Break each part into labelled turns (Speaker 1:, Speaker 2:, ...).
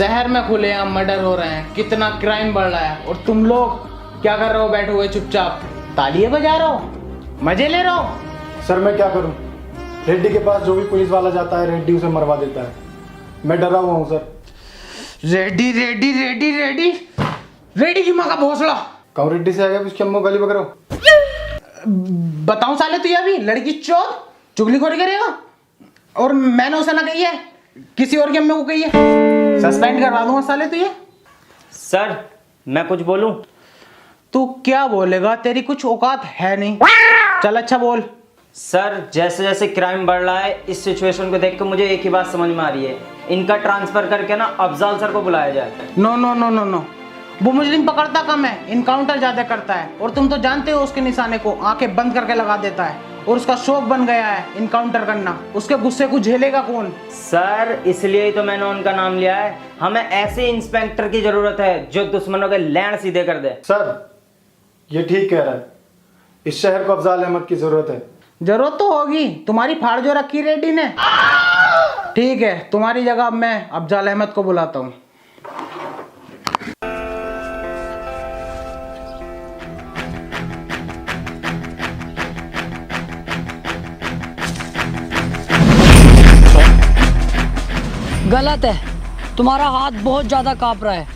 Speaker 1: शहर में खुलेआम मर्डर हो रहे हैं, कितना क्राइम बढ़ रहा है, और तुम लोग क्या कर रहे हो? बैठे हुए चुपचाप तालियां बजा रहे हो, मजे ले रहे हो।
Speaker 2: सर मैं क्या करूं? रेड्डी के पास जो भी पुलिस वाला जाता है रेड्डी उसे मरवा देता है। मैं डरा हुआ हूं सर।
Speaker 1: रेड्डी रेड्डी रेड्डी रेड्डी रेड्डी की माँ का भोसड़ा।
Speaker 2: कहूं रेड्डी से आ गया उसकी अम्मू गाली बकरो।
Speaker 1: बताऊं साले तुझे अभी लड़की चोर चुगलीखोरी करेगा, और मैंने उसे ना कही है, किसी और की अम्मी को कही है। सस्पेंड करवा दूंगा साले तुझे।
Speaker 3: सर मैं कुछ बोलूं?
Speaker 1: तू क्या बोलेगा? तेरी कुछ औकात है नहीं। चल अच्छा बोल।
Speaker 3: सर जैसे जैसे क्राइम बढ़ रहा है, इस सिचुएशन को देख कर मुझे एक ही बात समझ में आ रही है, इनका ट्रांसफर करके ना अफजाल सर को बुलाया जाए।
Speaker 1: No no no no no, वो मुजरिम पकड़ता कम है, इनकाउंटर ज्यादा करता है, और तुम तो जानते हो उसके निशाने को आंखें बंद करके लगा देता है, और उसका शौक बन गया है इनकाउंटर करना। उसके गुस्से को झेलेगा कौन?
Speaker 3: सर इसलिए ही तो मैंने उनका नाम लिया है। हमें ऐसे इंस्पेक्टर की जरूरत है जो दुश्मनों के लैंड सीधे कर दे।
Speaker 2: सर ये ठीक कह रहा है, इस शहर को अफजाल अहमद की जरूरत है।
Speaker 1: जरूरत तो होगी, तुम्हारी फाड़ जो रखी रेड्डी ने। ठीक है, तुम्हारी जगह मैं अफजाल अहमद को बुलाता हूँ।
Speaker 4: गलत है, तुम्हारा हाथ बहुत ज़्यादा काँप रहा है।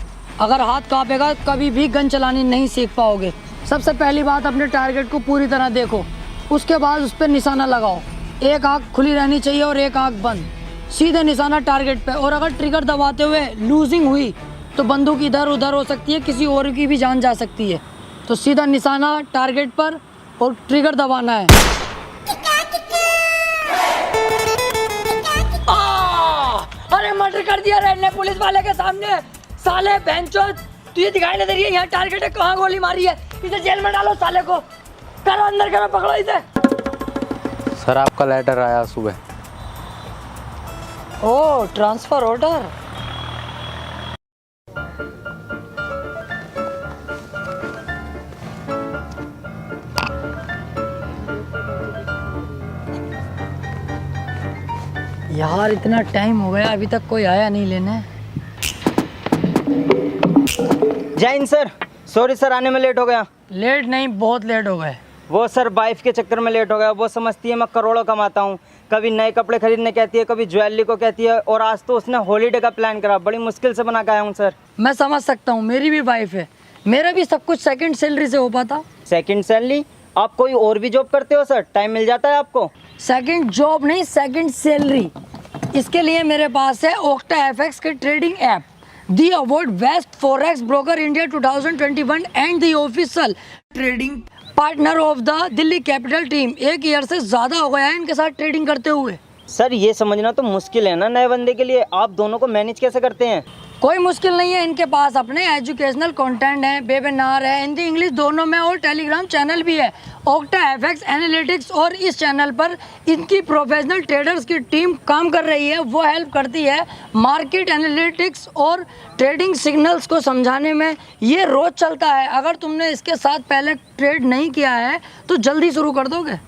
Speaker 4: अगर हाथ काँपेगा कभी भी गन चलानी नहीं सीख पाओगे। सबसे पहली बात, अपने टारगेट को पूरी तरह देखो, उसके बाद उस पर निशाना लगाओ। एक आँख खुली रहनी चाहिए और एक आँख बंद, सीधे निशाना टारगेट पे। और अगर ट्रिगर दबाते हुए लूजिंग हुई तो बंदूक इधर उधर हो सकती है, किसी और की भी जान जा सकती है। तो सीधा निशाना टारगेट पर और ट्रिगर दबाना है। अरे मर्डर कर दिया रेड ने पुलिस वाले के सामने। साले बेंचोद, तुझे दिखाई नहीं दे रही है यहाँ टारगेट है, कहाँ गोली मारी है? इसे जेल में डालो साले को, करो अंदर करो, पकड़ो इसे।
Speaker 5: सर आपका लेटर आया सुबह।
Speaker 4: ओ ट्रांसफर ऑर्डर। यार इतना टाइम हो गया, अभी तक कोई आया नहीं लेने।
Speaker 3: जय हिंद सर, सॉरी सर आने में लेट हो गया।
Speaker 4: लेट नहीं, बहुत लेट हो गए।
Speaker 3: वो सर वाइफ के चक्कर में लेट हो गया। वो समझती है मैं करोड़ों कमाता हूँ, कभी नए कपड़े खरीदने कहती है, कभी ज्वेलरी को कहती है, और आज तो उसने हॉलीडे का प्लान करा। बड़ी मुश्किल से बना के आया हूँ सर।
Speaker 4: मैं समझ सकता हूँ, मेरी भी वाइफ है, मेरा भी सब कुछ सेकंड सैलरी से हो पाता।
Speaker 3: Second salary? आप कोई और भी जॉब करते हो सर? टाइम मिल जाता है आपको?
Speaker 4: सेकंड जॉब नहीं, सेकंड सैलरी। इसके लिए मेरे पास है ओक्टा एफएक्स के trading app, the award best forex broker India 2021 and the official trading partner of the Delhi capital team. 1 year से ज़्यादा हो गया है इनके साथ ट्रेडिंग करते हुए।
Speaker 3: सर ये समझना तो मुश्किल है ना नए बंदे के लिए, आप दोनों को मैनेज कैसे करते हैं?
Speaker 4: कोई मुश्किल नहीं है, इनके पास अपने एजुकेशनल कंटेंट है, वेबिनार है, हिंदी इंग्लिश दोनों में, और टेलीग्राम चैनल भी है, ओक्टा एफएक्स एनालिटिक्स। और इस चैनल पर इनकी प्रोफेशनल ट्रेडर्स की टीम काम कर रही है। वो हेल्प करती है मार्केट एनालिटिक्स और ट्रेडिंग सिग्नल्स को समझाने में। ये रोज़ चलता है। अगर तुमने इसके साथ पहले ट्रेड नहीं किया है तो जल्दी शुरू कर दोगे।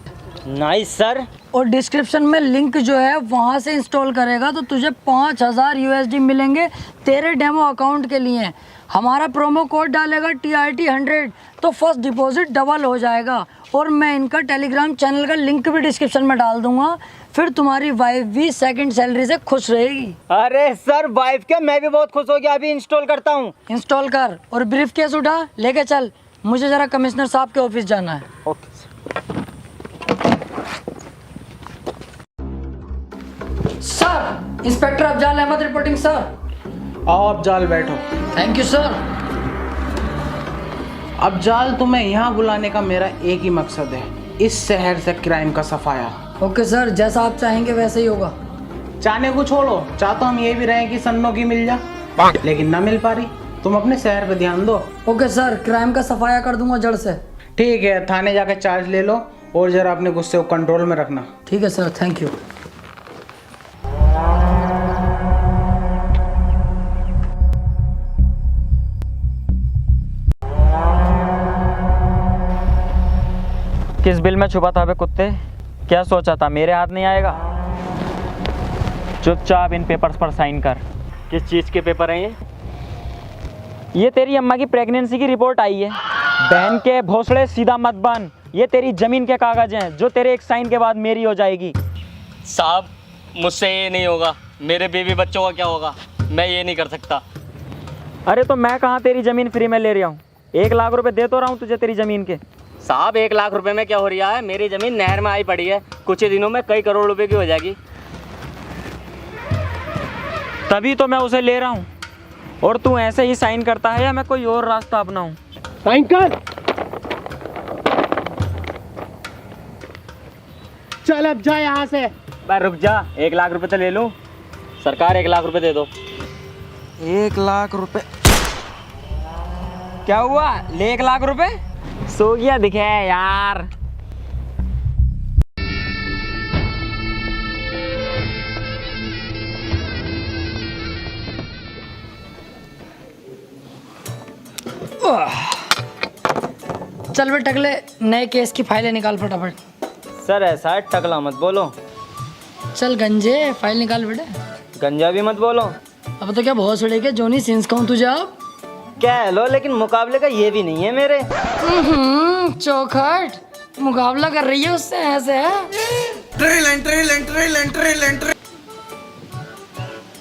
Speaker 3: Nice sir.
Speaker 4: और डिस्क्रिप्शन में लिंक जो है वहाँ से इंस्टॉल करेगा तो तुझे 5000 USD मिलेंगे तेरे डेमो अकाउंट के लिए। हमारा प्रोमो कोड डालेगा TRT100 तो फर्स्ट डिपॉजिट डबल हो जाएगा। और मैं इनका टेलीग्राम चैनल का लिंक भी डिस्क्रिप्शन में डाल दूंगा, फिर तुम्हारी वाइफ भी सेकंड सैलरी से खुश रहेगी।
Speaker 3: अरे सर वाइफ क्या, मैं भी बहुत खुश हो गया, अभी इंस्टॉल करता हूँ।
Speaker 4: इंस्टॉल कर और ब्रीफ केस उठा लेके चल, मुझे ज़रा कमिश्नर साहब के ऑफिस जाना है।
Speaker 3: Okay
Speaker 4: sir, inspector Afzal Ahmad reporting sir.
Speaker 1: आओ अफजाल बैठो।
Speaker 4: Thank you sir.
Speaker 1: अफजाल, तुम्हें यहाँ बुलाने का मेरा एक ही मकसद है, इस शहर से क्राइम का सफाया।
Speaker 4: ओके सर, जैसा आप चाहेंगे वैसे ही होगा।
Speaker 1: चाहने को छोड़ो, चाहता हम ये भी रहे कि सन्नो की मिल जा, लेकिन ना मिल पा रही। तुम अपने शहर पे ध्यान दो।
Speaker 4: ओके सर, क्राइम का सफाया कर दूंगा जड़ से।
Speaker 1: ठीक है, थाने जाके चार्ज ले लो और जरा अपने गुस्से को कंट्रोल में रखना।
Speaker 4: ठीक है सर, थैंक यू।
Speaker 6: किस बिल में छुपा था बे कुत्ते? क्या सोचा था मेरे हाथ नहीं आएगा? चुपचाप इन पेपर्स पर साइन कर। किस चीज़ के पेपर हैं ये तेरी अम्मा की प्रेगनेंसी की रिपोर्ट आई है। बहन के भोसड़े सीधा मत बन। ये तेरी ज़मीन के कागज़ हैं जो तेरे एक साइन के बाद मेरी हो जाएगी।
Speaker 7: साहब मुझसे ये नहीं होगा, मेरे बीवी बच्चों का क्या होगा, मैं ये नहीं कर सकता।
Speaker 6: अरे तो मैं कहाँ तेरी ज़मीन फ्री में ले रहा हूँ, 1 लाख रुपए दे तो रहा हूँ तुझे तेरी ज़मीन के।
Speaker 7: साहब 1 लाख रुपए में क्या हो रहा है, मेरी ज़मीन नहर में आई पड़ी है, कुछ ही दिनों में कई करोड़ रुपए की हो जाएगी।
Speaker 6: तभी तो मैं उसे ले रहा हूँ और तू ऐसे ही साइन करता है या मैं कोई और रास्ता अपनाऊँ?
Speaker 1: साइन कर। चल अब जा यहाँ से।
Speaker 7: भाई रुक जा, 1 लाख रुपए तो ले लूँ। सरकार 1 लाख रुपए दे दो।
Speaker 6: 1 लाख रुपए? क्या हुआ, ले 1 लाख रुपए? सो गया दिखे यार।
Speaker 4: चल बे टकले, नए केस की फाइलें निकाल फटाफट।
Speaker 3: सर ऐसा है, टकला मत बोलो।
Speaker 4: चल गंजे, फाइल निकाल बेटे।
Speaker 3: गंजा भी मत बोलो।
Speaker 4: अब तो क्या बहुत सड़े के जोनी सिंस कहूँ तुझे अब।
Speaker 3: कह लो, लेकिन मुकाबले का ये भी नहीं है मेरे।
Speaker 4: चौखट मुकाबला कर रही है उससे ऐसे है।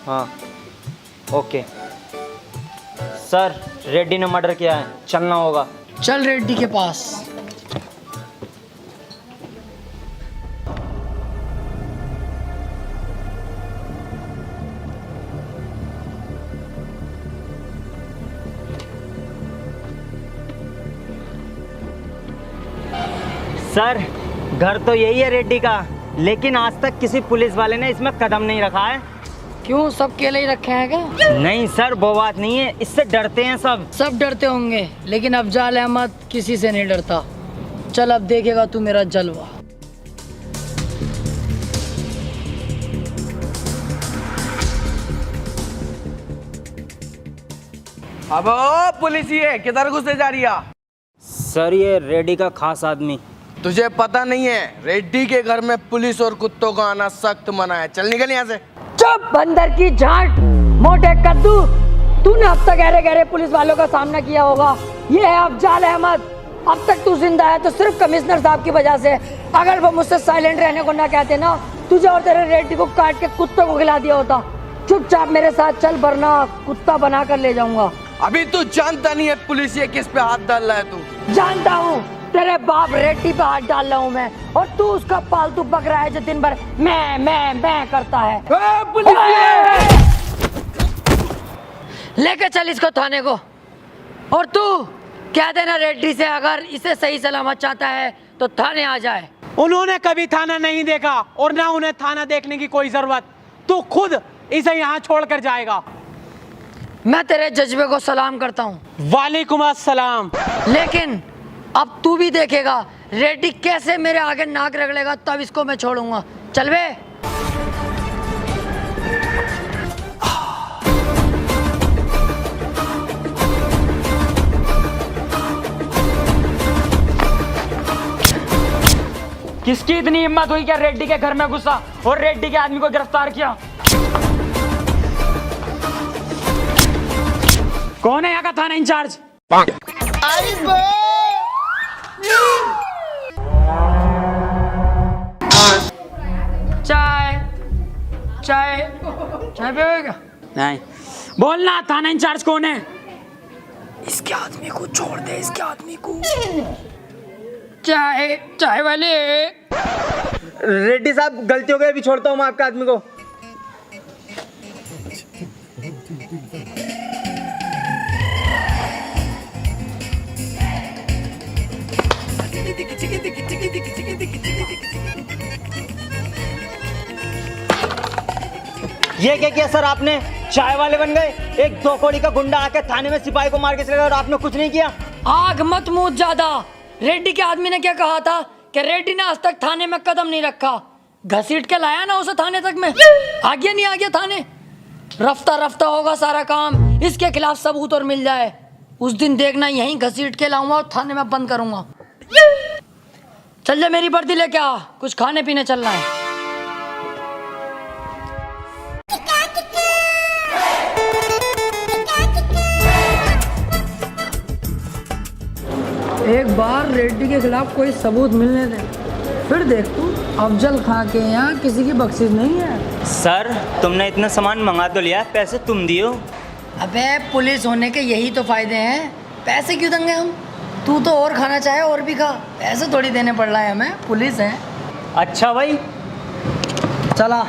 Speaker 3: हाँ ओके सर, रेड्डी ने मर्डर किया है, चलना होगा।
Speaker 4: चल रेड्डी के पास।
Speaker 3: सर घर तो यही है रेड्डी का, लेकिन आज तक किसी पुलिस वाले ने इसमें कदम नहीं रखा है।
Speaker 4: क्यों, सब केले ही रखे हैं क्या?
Speaker 3: नहीं सर, वो बात नहीं है, इससे डरते हैं सब।
Speaker 4: सब डरते होंगे, लेकिन अफजाल अहमद किसी से नहीं डरता। चल अब देखेगा तू मेरा जलवा।
Speaker 8: अब ओ पुलिस ये किधर घुसे जा रही है?
Speaker 3: सर ये रेड्डी का खास आदमी।
Speaker 8: तुझे पता नहीं है, रेड्डी के घर में पुलिस और कुत्तों का आना सख्त मना है। चल निकल यहाँ से।
Speaker 4: चुप बंदर की झांट, मोटे कद्दू। तूने अब तक गहरे गहरे पुलिस वालों का सामना किया होगा। ये है अफजाल अहमद। अब तक तू जिंदा है तो सिर्फ कमिश्नर साहब की वजह से। अगर वो मुझसे साइलेंट रहने को ना कहते ना, तुझे और तेरे रेड्डी को काट के कुत्तों को खिला दिया होता। चुपचाप मेरे साथ चल, वरना कुत्ता बना कर ले जाऊंगा।
Speaker 8: अभी तू जानता नहीं है पुलिस ये किस पे हाथ डाल रहा है। तू
Speaker 4: जानता हूँ, तेरे बाप रेड्डी पे हाथ डाल रहा हूँ मैं, और तू उसका पालतू बकरा है जो दिन भर मैं करता है। लेके चल इसको थाने को, और तू कह देना रेड्डी से अगर इसे सही सलामत चाहता है तो थाने आ जाए।
Speaker 1: उन्होंने कभी थाना नहीं देखा और ना उन्हें थाना देखने की कोई जरूरत। तू खुद इसे यहाँ छोड़कर जाएगा।
Speaker 4: मैं तेरे जज्बे को सलाम करता हूँ।
Speaker 1: वालेकुम अस्सलाम।
Speaker 4: लेकिन अब तू भी देखेगा रेड्डी कैसे मेरे आगे नाक रगड़ेगा, तब इसको मैं छोड़ूंगा। चल बे।
Speaker 6: किसकी इतनी हिम्मत हुई क्या रेड्डी के घर में घुसा और रेड्डी के आदमी को गिरफ्तार किया? कौन है यहाँ का थाना इंचार्ज?
Speaker 4: चाय चाय चाय पिएगा?
Speaker 6: नहीं। बोलना, थाना इंचार्ज कौन है?
Speaker 4: इसके आदमी को छोड़ दे, इसके आदमी को। चाय चाय वाले।
Speaker 3: रेड्डी साहब गलती हो गई, अभी छोड़ता हूँ मैं आपके आदमी को। ये क्या किया सर आपने? चाय वाले बन गए। एक 2 कौड़ी का गुंडा आके थाने में सिपाही को मार के चले गया और आपने कुछ नहीं किया।
Speaker 4: आग मत मूद ज्यादा। रेड्डी के आदमी ने क्या कहा था कि रेड्डी ने आज तक थाने में कदम नहीं रखा। घसीट के लाया ना उसे थाने तक में। आ गया नहीं आ गया थाने? रफ्ता रफ्ता होगा सारा काम, इसके खिलाफ सबूत और मिल जाए उस दिन देखना, यहीं घसीट के लाऊंगा और थाने में बंद करूंगा। चल जा मेरी वर्दी लेके आ, कुछ खाने पीने चलना है। एक बार रेड्डी के खिलाफ कोई सबूत मिलने दे, फिर देख तू, अफजल खां के यहाँ किसी की बख्शिश नहीं है।
Speaker 3: सर तुमने इतना सामान मंगा तो लिया, पैसे तुम दियो।
Speaker 4: अबे पुलिस होने के यही तो फायदे हैं, पैसे क्यों देंगे हम? तू तो और खाना चाहे और भी खा, पैसे थोड़ी देने पड़ रहा है हमें, पुलिस है।
Speaker 3: अच्छा भाई,
Speaker 4: चला।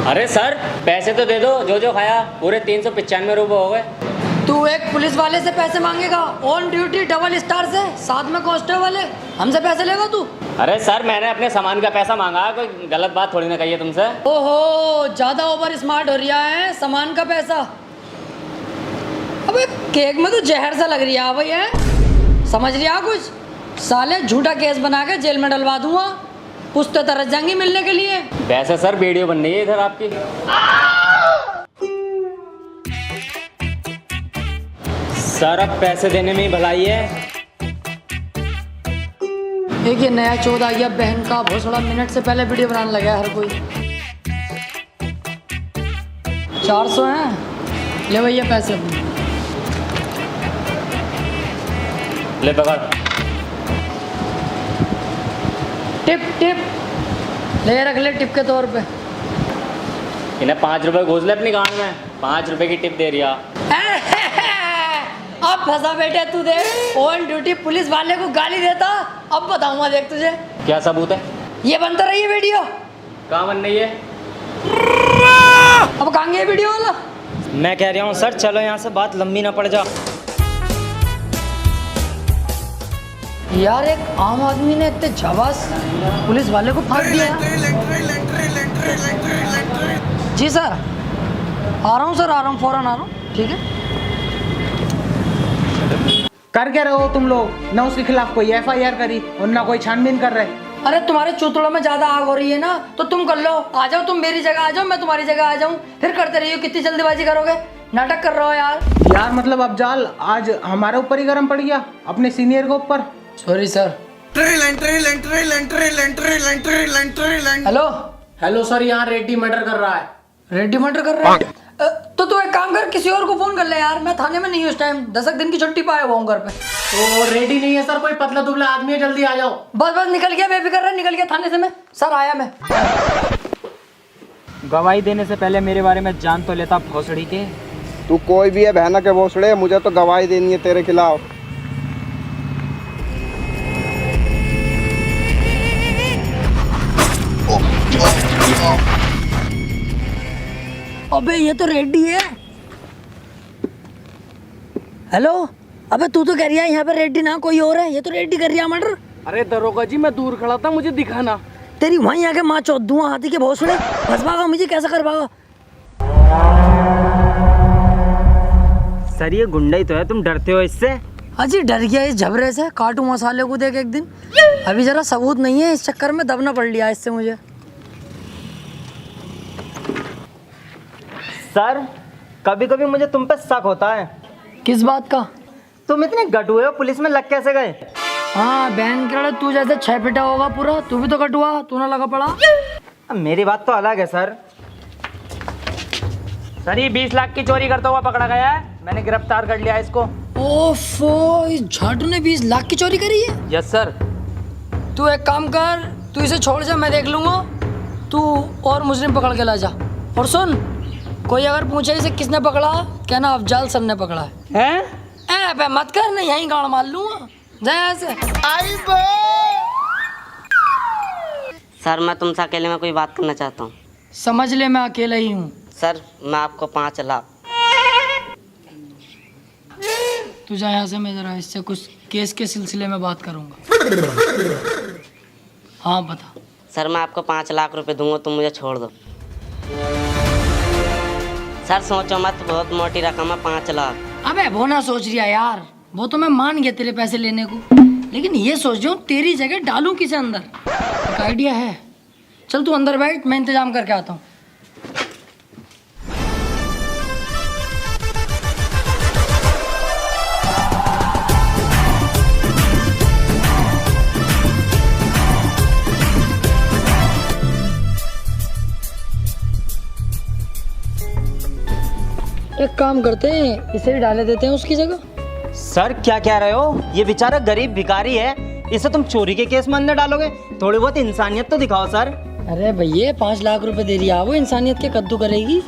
Speaker 7: अरे सर पैसे तो दे दो, जो जो खाया पूरे 395 रुपये हो गए।
Speaker 4: तू एक पुलिस वाले से पैसे मांगेगा, ऑन ड्यूटी डबल स्टार से, साथ में कांस्टेबल है, हमसे पैसे लेगा तू?
Speaker 7: अरे सर मैंने अपने सामान का पैसा मांगा, कोई गलत बात थोड़ी ना कही है तुमसे।
Speaker 4: ओहो, ज्यादा ओवर स्मार्ट हो रहा है, सामान का पैसा। अबे केक में तो जहर सा लग रहा है भाई, है समझ रहा कुछ? साले झूठा केस बना के जेल में डलवा दूंगा, पुश्ते तरस जाएंगी मिलने के लिए।
Speaker 7: वैसे सर वीडियो बन रही है इधर आपकी। सर अब पैसे देने में ही भलाई है।
Speaker 4: एक ये नया चौध आ गया बहन का भोसड़ा, मिनट से पहले वीडियो बनाने लगा हर कोई। 400 हैं, ले भैया पैसे अपने।
Speaker 7: ले पकड़।
Speaker 4: टिप टिप ले रख ले, टिप के तौर पे।
Speaker 7: इन्हें 5 रुपए घोष ले अपनी गांड में, 5 रुपए की टिप दे रिया।
Speaker 4: अब फंसा बेटे तू, दे ऑन ड्यूटी पुलिस वाले को गाली देता, अब बताऊंगा देख तुझे।
Speaker 7: क्या सबूत है?
Speaker 4: ये बनता रही है वीडियो।
Speaker 7: कहाँ बन रही है?
Speaker 4: अब कहाँ गया वीडियो वाला?
Speaker 3: मैं कह रहा हूँ सर चलो यहाँ से, बात लंबी ना पड़ जा।
Speaker 4: यार एक आम आदमी ने इतने झबास पुलिस वाले को फाड़ दिया। जी सर, आ रहा हूँ सर, आ रहा हूँ, फौरन आ रहा हूँ, ठीक है।
Speaker 1: कर क्या रहे हो तुम लोग? ना उसके खिलाफ कोई FIR करी और ना कोई छानबीन कर रहे।
Speaker 4: अरे तुम्हारे चूतड़ों में ज्यादा आग हो रही है ना, तो तुम कर लो, आ जाओ, तुम मेरी जगह आ जाओ, मैं तुम्हारी जगह आ जाऊँ, फिर करते रहिए। कितनी जल्दीबाजी करोगे, नाटक कर रहे हो यार।
Speaker 1: यार मतलब अफजाल आज हमारे ऊपर ही गर्म पड़ गया, अपने सीनियर के ऊपर।
Speaker 4: Sorry sir. Hello
Speaker 1: hello sir, यहाँ रेड्डी मर्डर कर रहा है।
Speaker 4: रेड्डी मर्डर कर रहा है? तो तू एक काम कर, किसी और को फोन कर ले यार, मैं थाने में नहीं हूँ इस टाइम, 10 दिन की छुट्टी पाया हुआ हूँ घर पे।
Speaker 1: तो रेडी नहीं है सर, कोई पतला दुबला आदमी है, जल्दी आ जाओ।
Speaker 4: बस बस निकल गया, बेफिक्र रह, निकल गया थाने से मैं। सर आया मैं।
Speaker 6: गवाही देने से पहले मेरे बारे में जान तो लेता भोसड़ी के।
Speaker 9: तू कोई भी है बहना के भोसड़े, मुझे तो गवाही देनी है तेरे खिलाफ।
Speaker 4: अबे ये तो रेड्डी है। हेलो, अबे तू तो कह रही है यहाँ पे रेड्डी ना कोई और है, ये तो रेड्डी कर रही है मर्डर।
Speaker 10: अरे दरोगा जी मैं दूर खड़ा था, मुझे दिखा ना।
Speaker 4: तेरी वहीं आके माँ चौथ दूंगा, हाथी के भोसड़े, फंस पागा मुझे, कैसे कर पागा?
Speaker 3: सर ये गुंडा ही तो है, तुम डरते हो इससे?
Speaker 4: अजी डर गया इस झबरे से, काटू मसाले को देख एक दिन। अभी जरा सबूत नहीं है, इस चक्कर में दबना पड़ लिया इससे मुझे।
Speaker 3: सर कभी कभी मुझे तुम पे शक होता है।
Speaker 4: किस बात का?
Speaker 3: तुम इतने गटुए हो, पुलिस में लग कैसे गए?
Speaker 4: हाँ बहन के तू जैसे 6 फीटा होगा पूरा, तू भी तो कटुआ, तू ना लगा पड़ा।
Speaker 3: अब मेरी बात तो अलग है सर।
Speaker 6: सर ये 20 लाख की चोरी करता हुआ पकड़ा गया है, मैंने गिरफ्तार कर लिया इसको।
Speaker 4: ओफो, इस झाटू ने 20 लाख की चोरी करी है?
Speaker 6: Yes sir.
Speaker 4: तू एक काम कर, तू इसे छोड़ जा, मैं देख लूंगा, तू और मुजरिम पकड़ के ला जा। और सुन, कोई अगर पूछे इसे किसने पकड़ा, कहना अफजाल सर ने पकड़ा है। हैं? मत कर, नहीं यहीं गाड़ मार लूंगा, जा ऐसे।
Speaker 11: सर मैं तुमसे अकेले में कोई बात करना चाहता हूँ।
Speaker 4: समझ ले मैं अकेला ही हूँ।
Speaker 11: सर मैं आपको 5 लाख।
Speaker 4: तू जा यहाँ से, मैं जरा इससे कुछ केस के सिलसिले में बात करूँगा। हाँ बता।
Speaker 11: सर मैं आपको 5 लाख रुपए दूंगा, तुम मुझे छोड़ दो। सर सोचो मत, बहुत मोटी रकम है 5 लाख।
Speaker 4: अबे वो ना सोच रिया यार, वो तो मैं मान गया तेरे पैसे लेने को, लेकिन ये सोच रहा हूँ तेरी जगह डालूं किसे अंदर। एक आइडिया है, चल तू अंदर बैठ, मैं इंतजाम करके आता हूँ। एक काम करते हैं, इसे भी डाले देते हैं उसकी जगह।
Speaker 3: सर क्या कह रहे हो? ये बेचारा गरीब भिखारी है, इसे तुम चोरी के केस में अंदर डालोगे? थोड़ी बहुत इंसानियत तो दिखाओ सर।
Speaker 4: अरे भैया 5 लाख रुपए दे दिया, वो इंसानियत के कद्दू करेगी?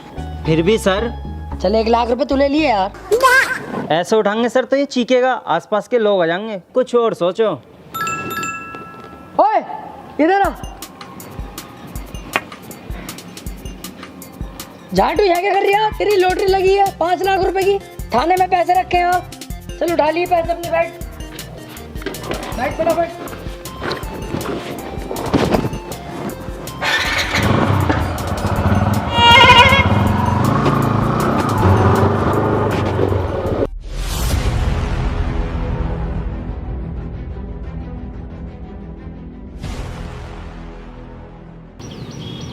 Speaker 3: फिर भी सर।
Speaker 4: चल 1 लाख रुपए तू ले लिए यार।
Speaker 3: ऐसे उठाएंगे सर तो ये चीखेगा, आसपास के लोग आ जाएंगे। कुछ और सोचो।
Speaker 4: ओए इधर आ। झाटू यहाँ क्या कर रही है? तेरी लॉटरी लगी है 5 लाख रुपए की। थाने में पैसे रखे हैं आप। चल उठा लिए पैसे अपने, बैठ फटाफट।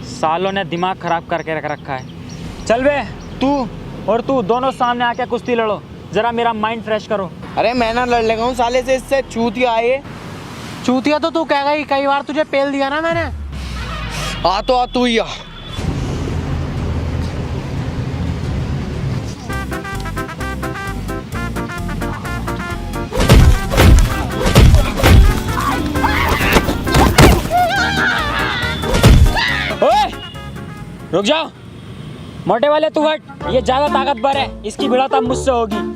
Speaker 6: सालों ने दिमाग खराब करके रख रखा है। चल बे, तू और तू दोनों सामने आके कुश्ती लड़ो, जरा मेरा माइंड फ्रेश करो।
Speaker 8: अरे मैं ना लड़ लेगा हूँ साले से, इससे चूतिया आए।
Speaker 1: चूतिया तो तू कहेगा ही, कई बार तुझे पेल दिया ना मैंने।
Speaker 8: आ तो आ तू ही आ।
Speaker 6: ओए, रुक जाओ। मोटे वाले तू हट, ये ज्यादा ताकतवर है, इसकी भिड़ंत अब मुझसे होगी।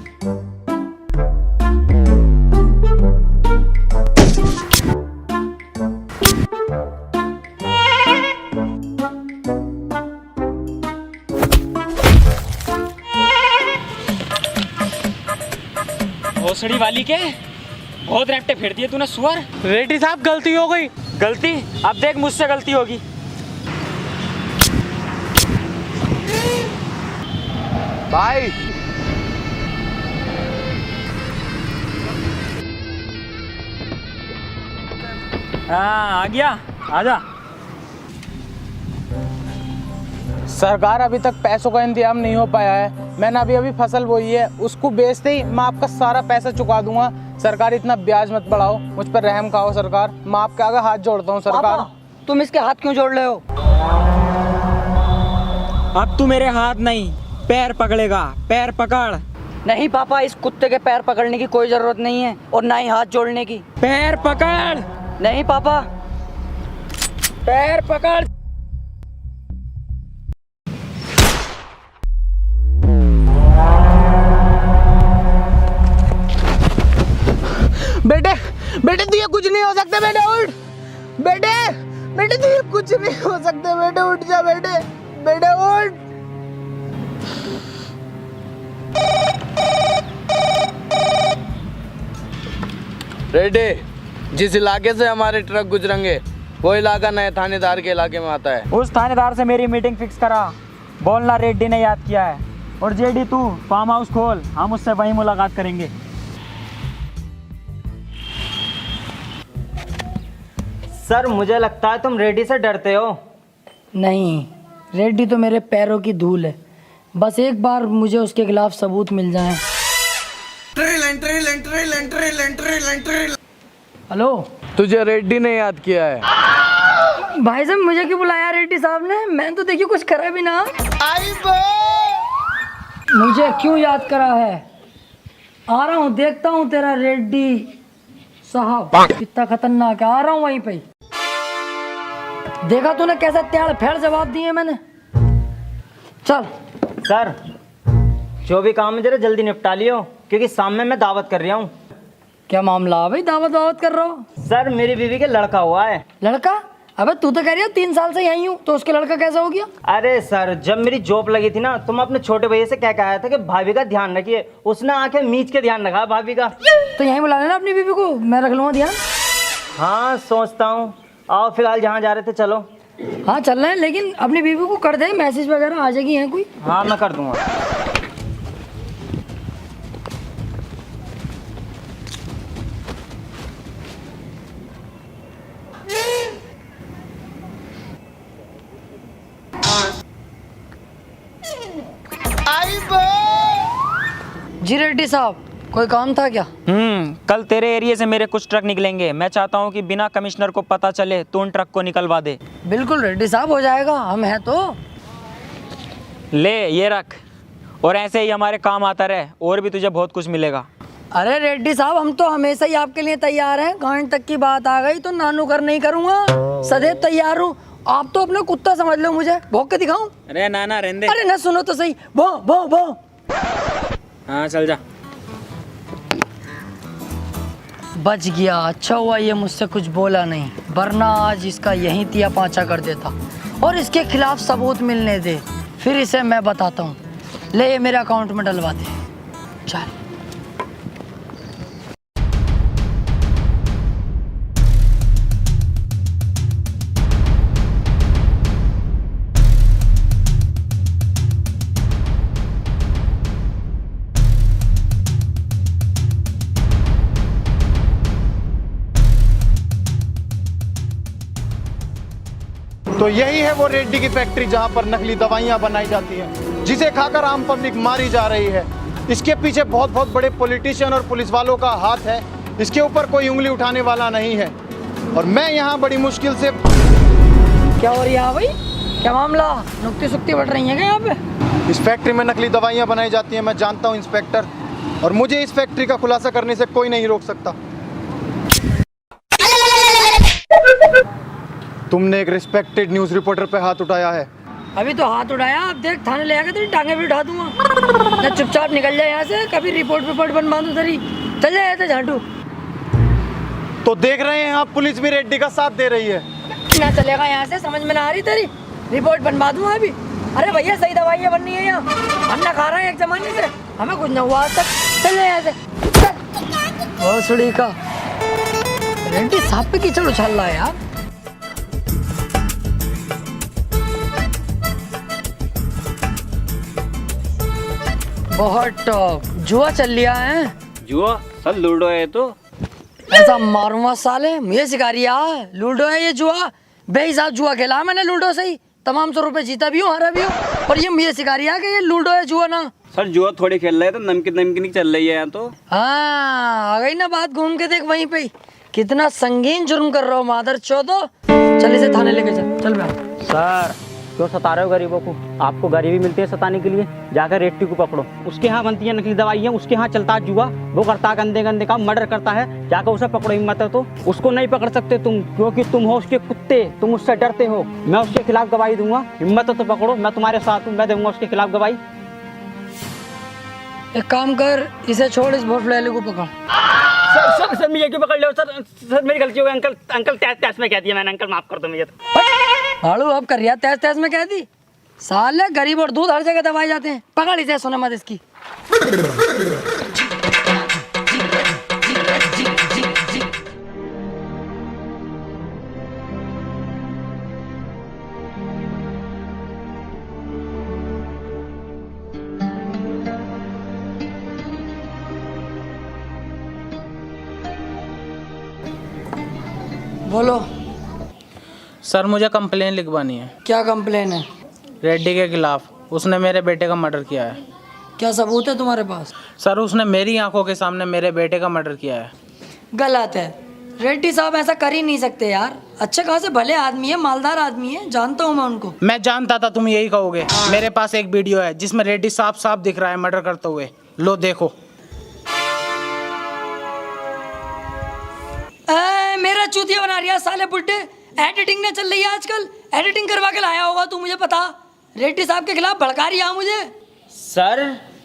Speaker 6: भोसड़ी वाली के बहुत रैप्टे फेर दिए तूने सुअर।
Speaker 1: रेड्डी साहब गलती हो गई।
Speaker 6: गलती? अब देख मुझसे गलती होगी।
Speaker 8: भाई
Speaker 6: हाँ आ गया, आजा।
Speaker 1: सरकार अभी तक पैसों का इंतजाम नहीं हो पाया है। मैंने अभी फसल बोई है, उसको बेचते ही मैं आपका सारा पैसा चुका दूंगा। सरकार इतना ब्याज मत बढ़ाओ, मुझ पर रहम खाओ सरकार। मैं आपके आगे हाथ जोड़ता हूँ सरकार।
Speaker 4: तुम इसके हाथ क्यों जोड़ रहे हो?
Speaker 6: अब तू मेरे हाथ नहीं पैर पकड़ेगा, पैर पकड़।
Speaker 4: नहीं पापा, इस कुत्ते के पैर पकड़ने की कोई जरूरत नहीं है और ना ही हाथ जोड़ने की।
Speaker 6: पैर पकड़।
Speaker 4: नहीं पापा,
Speaker 6: पैर पकड़।
Speaker 1: बेटे बेटे तू ये कुछ नहीं हो सकते। बेटे उठ। बेटे बेटे तू ये कुछ नहीं हो सकते। बेटे उठ जा। बेटे बेटे उठ।
Speaker 8: रेड्डी, जिस इलाके से हमारे ट्रक गुजरेंगे वो इलाका नए थानेदार के इलाके में आता है।
Speaker 6: उस थानेदार से मेरी मीटिंग फिक्स करा, बोलना रेड्डी ने याद किया है। और जेडी तू फार्म हाउस खोल, हम उससे वहीं मुलाकात करेंगे।
Speaker 3: सर मुझे लगता है तुम रेड्डी से डरते हो।
Speaker 4: नहीं, रेड्डी तो मेरे पैरों की धूल है। बस एक बार मुझे उसके खिलाफ सबूत मिल जाए। हेलो,
Speaker 8: तुझे रेड्डी ने याद किया है।
Speaker 4: भाई साहब मुझे क्यों बुलाया रेड्डी साहब ने? मैंने तो देखिए कुछ करा भी ना। मुझे क्यों याद करा है? आ रहा हूँ, देखता हूँ तेरा रेड्डी साहब कितना खतरनाक है। आ रहा हूँ वहीं पे। देखा तूने कैसा त्याड़ फैड़ जवाब दिए मैंने। चल।
Speaker 3: सर जो भी काम है जरा जल्दी निपटा लियो, क्योंकि सामने मैं दावत कर रहा हूँ।
Speaker 4: क्या मामला है भाई? दावत कर रहा हो?
Speaker 3: सर मेरी बीवी के लड़का हुआ है।
Speaker 4: लड़का? अबे तू तो कह रही है 3 साल से यहीं हूँ, तो उसके लड़का कैसा हो गया?
Speaker 3: अरे सर जब मेरी जॉब लगी थी ना, तो मैं अपने छोटे भैया से क्या कहा था कि भाभी का ध्यान रखिए। उसने आके मीच के ध्यान रखा भाभी का।
Speaker 4: तो यहीं बुला लेना अपनी बीवी को, मैं रख लूँगा ध्यान।
Speaker 3: हाँ सोचता हूँ। आओ फिलहाल जहाँ जा रहे थे चलो।
Speaker 4: हाँ चल रहे हैं, लेकिन अपनी बीवी को कर दे, मैसेज वगैरह आ जाएगी है कोई।
Speaker 3: हाँ मैं कर दूंगा।
Speaker 4: जी रेड्डी साहब, कोई काम था क्या?
Speaker 6: कल तेरे एरिया से मेरे कुछ ट्रक निकलेंगे। मैं चाहता हूँ कि बिना कमिश्नर को पता चले तो उन ट्रक को निकलवा दे।
Speaker 4: बिल्कुल रेड्डी साहब, हो जाएगा, हम हैं तो।
Speaker 6: ले ये रख, और ऐसे ही हमारे काम आता रहे, और भी तुझे बहुत कुछ मिलेगा।
Speaker 4: अरे रेड्डी साहब, हम तो हमेशा ही आपके लिए तैयार हैं। गांड तक की बात आ गई तो नानू कर नहीं करूँगा, सदैव तैयार हूँ। आप तो अपना कुत्ता समझ लो मुझे। भौंक के दिखाऊं?
Speaker 6: अरे ना रहने दे।
Speaker 4: अरे ना, सुनो तो सही। भौ भौ भौ।
Speaker 6: हाँ चल जा।
Speaker 4: बच गया, अच्छा हुआ ये मुझसे कुछ बोला नहीं, वरना आज इसका यहीं तिया पांचा कर देता। और इसके खिलाफ सबूत मिलने दे, फिर इसे मैं बताता हूँ। ले ये मेरे अकाउंट में डलवा दे। चल।
Speaker 2: तो यही है वो रेड्डी की फैक्ट्री जहां पर नकली दवाइयां बनाई जाती हैं, जिसे खाकर आम पब्लिक मारी जा रही है। इसके पीछे बहुत बहुत बड़े पॉलिटिशियन और पुलिस वालों का हाथ है। इसके ऊपर कोई उंगली उठाने वाला नहीं है। और मैं यहाँ बड़ी मुश्किल से।
Speaker 4: क्या हो रहा है भाई? क्या मामला? नुक्ती सुक्ती बढ़ रही है क्या यहाँ पे?
Speaker 2: इस फैक्ट्री में नकली दवाइयाँ बनाई जाती हैं, मैं जानता हूँ इंस्पेक्टर, और मुझे इस फैक्ट्री का खुलासा करने से कोई नहीं रोक सकता। तुमने एक रिस्पेक्टेड न्यूज़ रिपोर्टर पे हाथ उठाया है।
Speaker 4: अभी तो हाथ उठाया, अब देख थाने ले आके तेरी टांगे भी उठा दूंगा। ना चुपचाप निकल जाए यहाँ से, कभी रिपोर्ट बनवा दूं तेरी। चल जाए ऐसे झांटू।
Speaker 2: तो देख रहे हैं आप, पुलिस भी रेड्डी का साथ दे रही है।
Speaker 4: ना चलेगा यहाँ से, समझ में ना आ रही तेरी। रिपोर्ट बनवा दूंगा अभी। अरे भैया, सही दवाइयाँ बननी है यहाँ। हम ना खा रहे हैं एक जमाने से, हमें कुछ न हुआ आज तक। चल जाए यहाँ से। भोसड़ी का रेड्डी साहब पे कीचड़ उछाल रहा है यार। बहुत टॉप जुआ चल लिया है।
Speaker 6: जुआ सर लूडो है तो
Speaker 4: ऐसा मारूंगा साले, मुझे सिखा रही है लूडो है ये जुआ। बेहिसाब जुआ खेला मैंने लूडो से ही, तमाम 100 रुपए जीता भी हूँ, हारा भी हूँ। और ये मुझे सिखा रही है कि ये लूडो है जुआ ना।
Speaker 6: सर जुआ थोड़ी खेल रहे हैं तो नमकीन चल रही है यहाँ तो।
Speaker 4: हाँ आ गई ना बात, घूम के देख वहीं पे ही। कितना संगीन जुर्म कर रहा हो मादर चौदो। चल इसे थाने लेके चल बे।
Speaker 3: सर क्यों सता रहे हो गरीबों को? आपको गरीबी मिलती है सताने के लिए? जाकर रेड्डी को पकड़ो, उसके यहाँ बनती है नकली दवाइयाँ, उसके यहाँ चलता है जुआ, वो करता है गंदे गंदे काम, मर्डर करता है। जाकर उसे पकड़ो, हिम्मत है तो। उसको नहीं पकड़ सकते तुम, क्योंकि तुम हो उसके कुत्ते, तुम उससे डरते हो। मैं उसके खिलाफ गवाही दूंगा, हिम्मत है तो पकड़ो, मैं तुम्हारे साथ हूँ, मैं दूंगा उसके खिलाफ गवाही।
Speaker 4: एक काम कर, इसे छोड़, इस भोसड़े को पकड़।
Speaker 3: सर मुझे क्यों पकड़ लो? सर मेरी गलती हो गई। अंकल तैस में कह दिया मैंने, अंकल माफ कर दो मुझे तो।
Speaker 4: हाड़ू अब कर रिया तैस में कह दी। साले गरीब और दूध हर जगह दबाए जाते हैं। पकड़ इसे, सुने मत इसकी। बोलो
Speaker 1: सर, मुझे कंप्लेन लिखवानी है।
Speaker 4: क्या कंप्लेन है?
Speaker 1: रेड्डी के खिलाफ। उसने मेरे बेटे का मर्डर किया है।
Speaker 4: क्या सबूत है तुम्हारे पास?
Speaker 1: सर, उसने मेरी आंखों के सामने मेरे बेटे का मर्डर किया है।
Speaker 4: गलत है, रेड्डी साहब ऐसा कर ही नहीं सकते यार। अच्छे खासे भले आदमी है, मालदार आदमी है, जानता हूँ मैं उनको।
Speaker 1: मैं जानता था तुम यही कहोगे। मेरे पास एक वीडियो है जिसमें रेड्डी साफ दिख रहा है मर्डर करते हुए। लो देखो।
Speaker 4: मेरा चूतिया बना रही है साले बुड्ढे। एडिटिंग ने चल रही है आजकल, एडिटिंग करवा के लाया होगा तू, मुझे पता। रेड्डी साहब के खिलाफ भड़का रही है मुझे।
Speaker 3: सर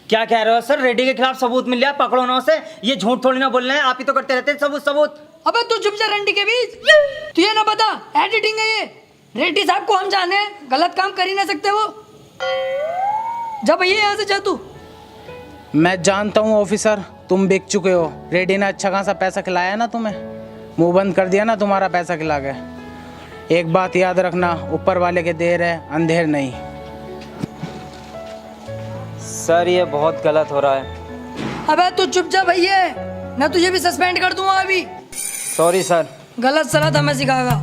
Speaker 3: क्या कह रहे हो सर? रेड्डी के खिलाफ सबूत मिल गया, पकड़ो ना उसे। ये झूठ थोड़ी ना बोल रहे हैं, आप ही तो करते रहते हैं सबूत।
Speaker 4: अबे तू चुप जा रंडी के बीच। तू ये ना बता, एडिटिंग है ये। रेड्डी साहब को हम जाने, गलत काम कर ही ना सकते वो। जा भैया यहाँ से जा तू।
Speaker 1: मैं जानता हूँ ऑफिसर, तुम बिक चुके हो। रेड्डी ने अच्छा खासा पैसा खिलाया ना तुम्हें, मुंह बंद कर दिया ना तुम्हारा पैसा खिला के। एक बात याद रखना, ऊपर वाले के देर है, अंधेर नहीं।
Speaker 3: सर ये बहुत गलत हो रहा है।
Speaker 4: अबे तू चुप जा भैया, ना तुझे भी सस्पेंड कर दूंगा अभी।
Speaker 3: Sorry sir.
Speaker 4: गलत सलाह हमें सिखाएगा।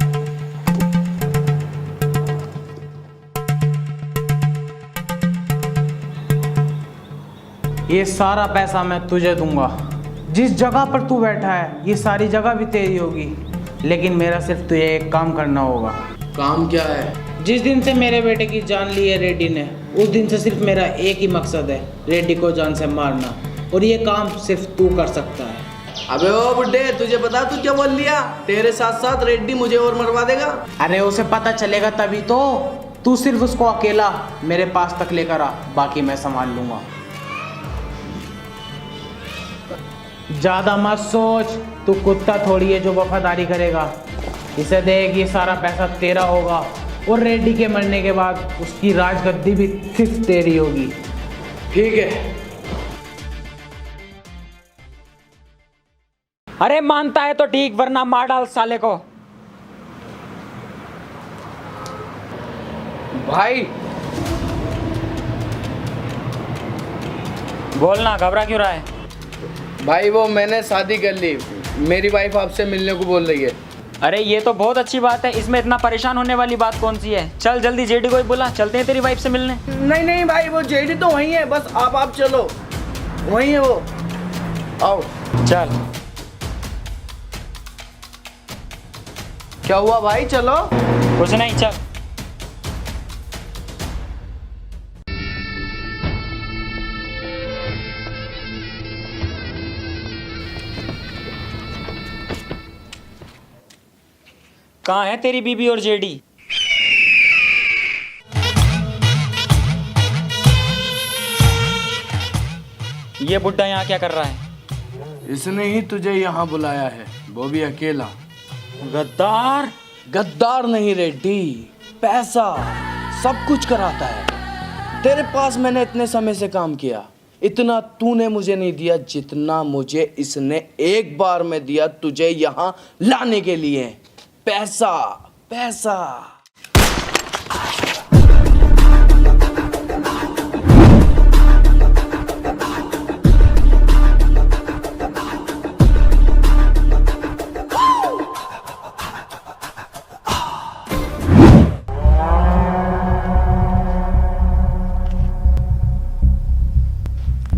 Speaker 1: ये सारा पैसा मैं तुझे दूंगा। जिस जगह पर तू बैठा है ये सारी जगह भी तेरी होगी, लेकिन मेरा सिर्फ तुझे एक काम करना होगा।
Speaker 8: काम क्या है?
Speaker 1: जिस दिन से मेरे बेटे की जान ली है रेड्डी ने, उस दिन से सिर्फ मेरा एक ही मकसद है, रेड्डी को जान से मारना। और ये काम सिर्फ तू कर सकता है।
Speaker 8: अबे ओ बुड्ढे, तुझे पता तू क्या बोल लिया? तेरे साथ साथ रेड्डी मुझे और मरवा देगा।
Speaker 1: अरे उसे पता चलेगा तभी तो। तू सिर्फ उसको अकेला मेरे पास तक लेकर आ, बाकी मैं संभाल लूंगा। ज्यादा मत सोच, तू कुत्ता थोड़ी है जो वफादारी करेगा। इसे देख, ये सारा पैसा तेरा होगा और रेड्डी के मरने के बाद उसकी राजगद्दी भी सिर्फ तेरी होगी।
Speaker 8: ठीक है।
Speaker 6: अरे मानता है तो ठीक, वरना मार डाल साले को।
Speaker 8: भाई
Speaker 6: बोलना, घबरा क्यों रहा है?
Speaker 8: भाई वो मैंने शादी कर ली, मेरी वाइफ आपसे मिलने को बोल रही है।
Speaker 6: अरे ये तो बहुत अच्छी बात है, इसमें इतना परेशान होने वाली बात कौन सी है? चल जल्दी जेडी को ही बुला, चलते हैं तेरी वाइफ से मिलने।
Speaker 8: नहीं नहीं भाई, वो जेडी तो वहीं है, बस आप चलो, वहीं है वो, आओ।
Speaker 6: चल।
Speaker 8: क्या हुआ भाई, चलो।
Speaker 6: कुछ नहीं, चल। कहाँ है तेरी बीबी और जेडी? ये बुड्ढा यहाँ क्या कर रहा है?
Speaker 8: इसने ही तुझे यहाँ बुलाया है, वो भी अकेला।
Speaker 6: गद्दार।
Speaker 8: गद्दार नहीं रेड्डी, पैसा सब कुछ कराता है। तेरे पास मैंने इतने समय से काम किया, इतना तूने मुझे नहीं दिया जितना मुझे इसने एक बार में दिया तुझे यहाँ लाने के लिए। पैसा पैसा।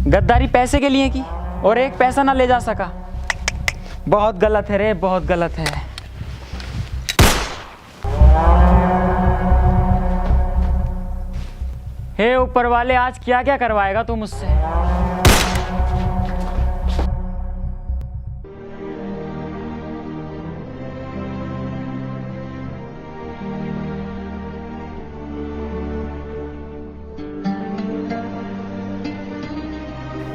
Speaker 6: गद्दारी पैसे के लिए की और एक पैसा ना ले जा सका। बहुत गलत है रे, बहुत गलत है। हे ऊपर वाले, आज क्या क्या करवाएगा तू मुझसे?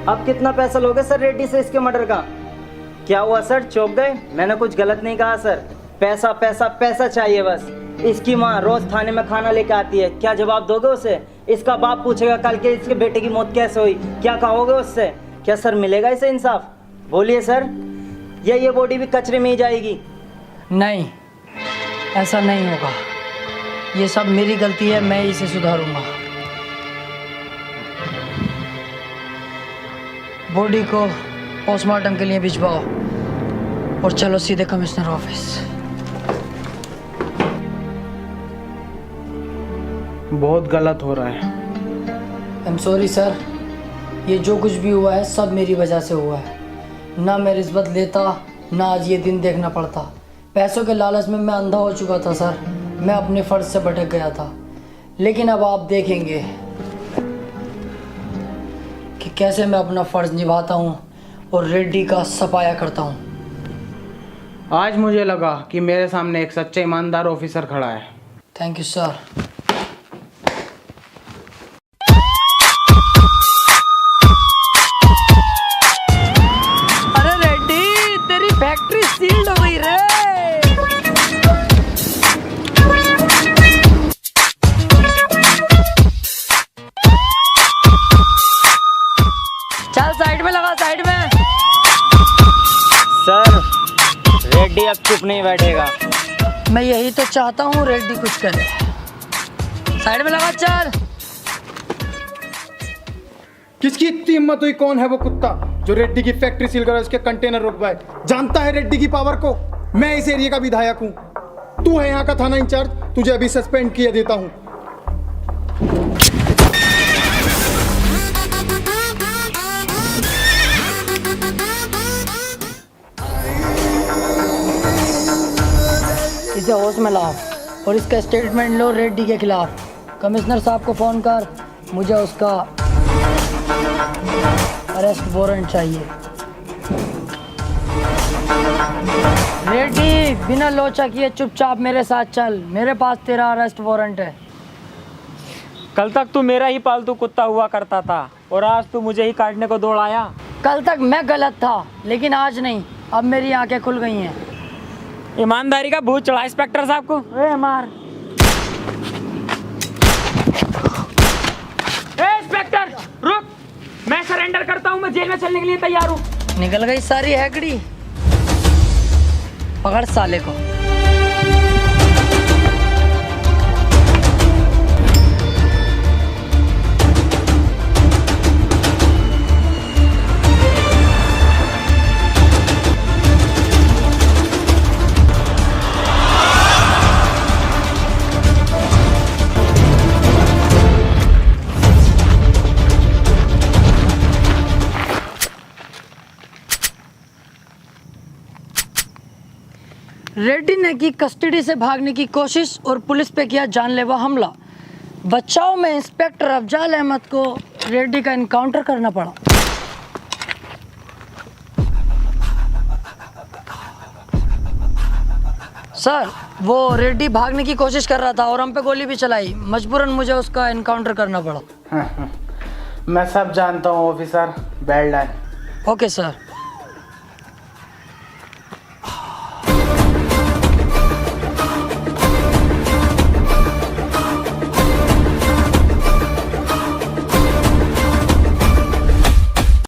Speaker 3: अब कितना पैसा लोगे सर रेड्डी से इसके मर्डर का? क्या हुआ सर, चौंक गए? मैंने कुछ गलत नहीं कहा सर। पैसा पैसा पैसा चाहिए बस। इसकी माँ रोज थाने में खाना लेके आती है, क्या जवाब दोगे उसे? इसका बाप पूछेगा कल के इसके बेटे की मौत कैसे हुई, क्या कहोगे उससे? क्या सर मिलेगा इसे इंसाफ? बोलिए सर। ये बॉडी भी कचरे में ही जाएगी?
Speaker 4: नहीं, ऐसा नहीं होगा। ये सब मेरी गलती है, मैं इसे सुधारूंगा। बॉडी को पोस्टमार्टम के लिए भिजवाओ और चलो सीधे कमिश्नर ऑफिस।
Speaker 1: बहुत गलत हो रहा है।
Speaker 4: आई एम सॉरी सर, ये जो कुछ भी हुआ है सब मेरी वजह से हुआ है। ना मैं रिश्वत लेता, ना आज ये दिन देखना पड़ता। पैसों के लालच में मैं अंधा हो चुका था सर, मैं अपने फ़र्ज से भटक गया था। लेकिन अब आप देखेंगे कि कैसे मैं अपना फ़र्ज निभाता हूँ और रेड्डी का सफाया करता हूँ।
Speaker 1: आज मुझे लगा कि मेरे सामने एक सच्चा ईमानदार ऑफिसर खड़ा है।
Speaker 4: Thank you sir. अरे रेड्डी, तेरी फैक्ट्री सील्ड हो गई रे। चल साइड में लगा, साइड में।
Speaker 3: सर रेड्डी अब चुप नहीं बैठेगा।
Speaker 4: मैं यही तो चाहता हूँ, रेड्डी कुछ करे। साइड में लगा, चल।
Speaker 2: किसकी इतनी हिम्मत हुई? कौन है वो कुत्ता जो रेड्डी की फैक्ट्री सील कर उसके कंटेनर रुकवाए? जानता है रेड्डी की पावर को? मैं इस एरिया का विधायक हूँ, तू है यहाँ का थाना इंचार्ज, तुझे अभी सस्पेंड किया देता हूँ।
Speaker 4: इसे होश में लाओ और इसका स्टेटमेंट लो रेड्डी के खिलाफ। कमिश्नर साहब को फ़ोन कर, मुझे उसका अरेस्ट वारंट चाहिए। रेड्डी, बिना लोचा किए चुपचाप मेरे साथ चल, मेरे पास तेरा अरेस्ट वारंट है।
Speaker 6: कल तक तू मेरा ही पालतू कुत्ता हुआ करता था और आज तू मुझे ही काटने को दौड़ाया।
Speaker 4: कल तक मैं गलत था, लेकिन आज नहीं, अब मेरी आंखें खुल गई हैं।
Speaker 6: ईमानदारी का भूत चढ़ा इंस्पेक्टर साहब को। ए मार। ए इंस्पेक्टर रुक, मैं सरेंडर करता हूँ, मैं जेल में चलने के लिए तैयार हूँ।
Speaker 4: निकल गई सारी हैकड़ी। पकड़ साले को। रेड्डी ने की कस्टडी से भागने की कोशिश और पुलिस पे किया जानलेवा हमला। बचाव में इंस्पेक्टर अफजाल अहमद को रेड्डी का एनकाउंटर करना पड़ा। सर, वो रेड्डी भागने की कोशिश कर रहा था और हम पे गोली भी चलाई, मजबूरन मुझे उसका एनकाउंटर करना पड़ा।
Speaker 1: मैं सब जानता हूँ officer, well done.
Speaker 4: Okay sir.